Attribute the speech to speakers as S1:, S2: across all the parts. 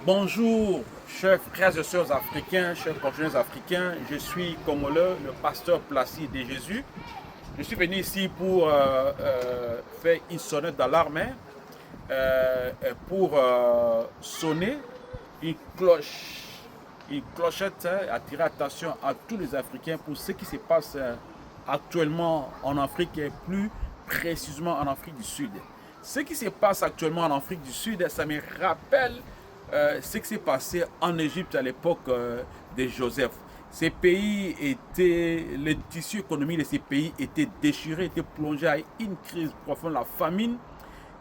S1: Bonjour, chers frères et sœurs africains, chers congénères africains. Je suis Congolais, le pasteur Placide de Jésus. Je suis venu ici pour faire une sonnette d'alarme, pour sonner une cloche, une clochette, attirer attention à tous les Africains pour ce qui se passe actuellement en Afrique et plus précisément en Afrique du Sud. Ce qui se passe actuellement en Afrique du Sud, ça me rappelle ce qui s'est passé en Égypte à l'époque de Joseph. Ces pays étaient, le tissu économique de ces pays était déchiré, était plongé à une crise profonde, la famine.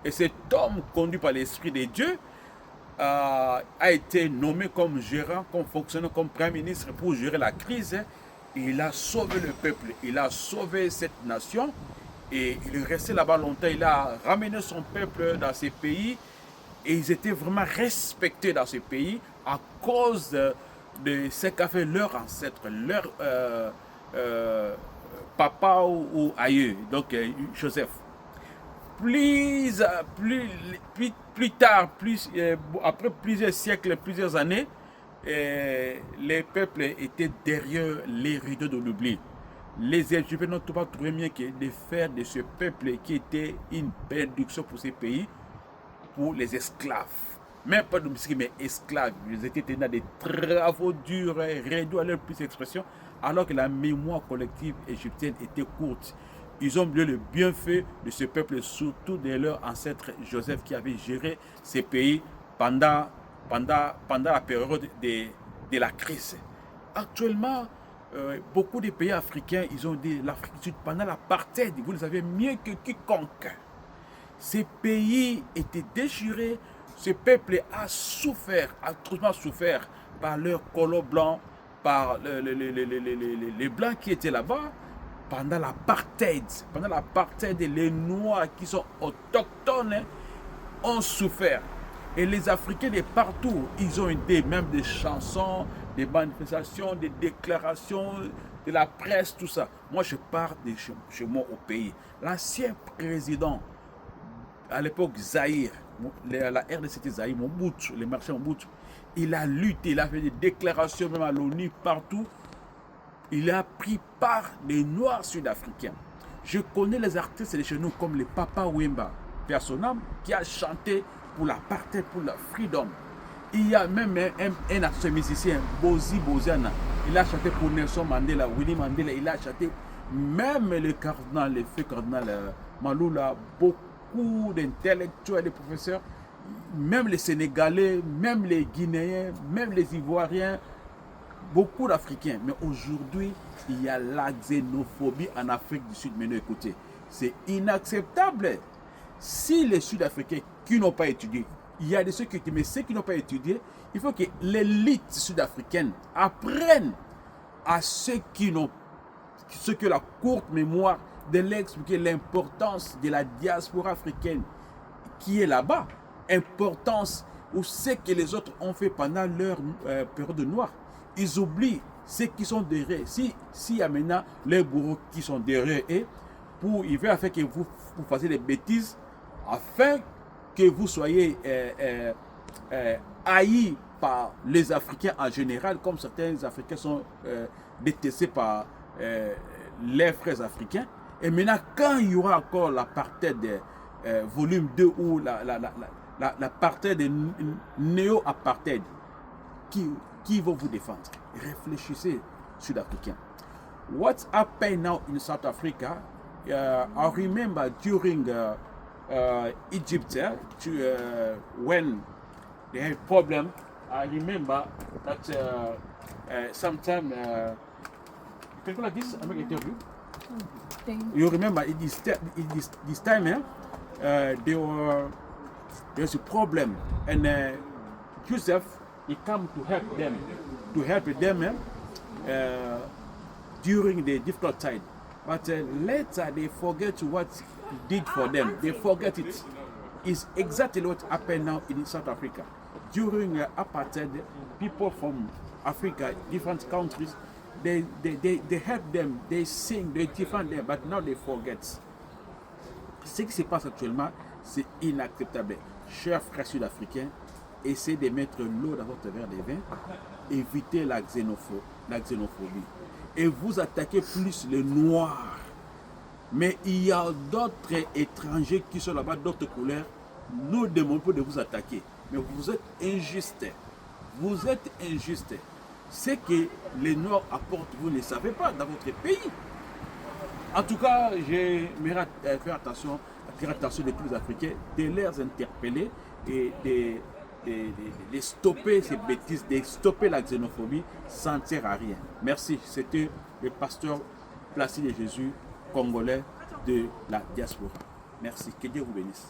S1: Et cet homme, conduit par l'Esprit de Dieu, a été nommé comme gérant, comme fonctionnaire, comme premier ministre pour gérer la crise. Il a sauvé le peuple, il a sauvé cette nation. Et il est resté là-bas longtemps, il a ramené son peuple dans ces pays. Et ils étaient vraiment respectés dans ce pays à cause de ce qu'a fait leur ancêtre, leur papa ou aïeux, donc Joseph. Plus tard, après plusieurs siècles, plusieurs années, les peuples étaient derrière les rideaux de l'oubli. Les Égyptiens n'ont pas trouvé mieux que de faire de ce peuple qui était une bénédiction pour ces pays, pour les esclaves. Même pas domestiques, mais esclaves. Ils étaient dans des travaux durs, réduits à leur plus expression, alors que la mémoire collective égyptienne était courte. Ils ont oublié le bienfait de ce peuple, surtout de leur ancêtre Joseph qui avait géré ces pays pendant la période de la crise. Actuellement, beaucoup de pays africains, ils ont dit l'Afrique du Sud pendant l'apartheid, vous le savez mieux que quiconque. Ces pays étaient déchirés, ce peuple a souffert, a atrocement souffert par leurs colons blancs, par les blancs qui étaient là-bas pendant l'apartheid. Pendant l'apartheid, les Noirs qui sont autochtones ont souffert. Et les Africains de partout, ils ont été même des chansons, des manifestations, des déclarations, de la presse, tout ça. Moi, je pars de chez moi au pays. L'ancien président à l'époque Zaïre, la RDC c'était Zaïre, Mobutu, les marchés Mobutu, il a lutté, il a fait des déclarations même à l'ONU, partout. Il a pris part des Noirs sud-africains. Je connais les artistes de chez nous comme le Papa Wemba, personnel, qui a chanté pour l'apartheid, pour la freedom. Il y a même un artiste musicien, Bozi Boziana, il a chanté pour Nelson Mandela, Winnie Mandela, il a chanté même le cardinal, le feu cardinal Maloula, beaucoup d'intellectuels et professeurs, même les Sénégalais, même les Guinéens, même les Ivoiriens, beaucoup d'Africains. Mais aujourd'hui, il y a la xénophobie en Afrique du Sud. Mais non, écoutez, c'est inacceptable. Si les Sud-Africains qui n'ont pas étudié, il y a des ceux qui étudient, mais ceux qui n'ont pas étudié, il faut que l'élite sud-africaine apprenne à ceux qui n'ont, ceux qui ont la courte mémoire de l'expliquer l'importance de la diaspora africaine qui est là-bas, importance ou ce que les autres ont fait pendant leur période noire. Ils oublient ceux qui sont derrière. S'il y a maintenant les bourreaux qui sont derrière eux, ils veulent faire que vous fassiez des bêtises afin que vous soyez haïs par les Africains en général, comme certains Africains sont détestés par les frères africains. Et maintenant, quand il y aura encore l'apartheid volume 2 ou l'apartheid néo-apartheid, qui vont vous défendre? Réfléchissez, Sud-Africains. What's happened now in South Africa? I remember during Egypt, when they had problem, I remember that sometime, people like this, I make an interview. You remember this time, there's a problem, and Joseph, he come to help them during the difficult time. But later they forget what he did for them. They forget it. It's exactly what happened now in South Africa. During apartheid, people from Africa, different countries, they help them, they sing, they defend them, but now they forget. Ce qui se passe actuellement, c'est inacceptable. Chers frères sud-africains, essayez de mettre l'eau dans votre verre de vin, évitez la xénophobie. Et vous attaquez plus les Noirs. Mais il y a d'autres étrangers qui sont là-bas, d'autres couleurs. Nous ne demandons pas de vous attaquer. Mais vous êtes injustes. Vous êtes injustes. Ce que les Noirs apportent, vous ne le savez pas dans votre pays. En tout cas, j'aimerais faire attention, attirer l'attention de tous les Africains, de les interpeller et de stopper ces bêtises, de stopper la xénophobie, ça ne sert à rien. Merci. C'était le pasteur Placide Jésus, congolais de la diaspora. Merci. Que Dieu vous bénisse.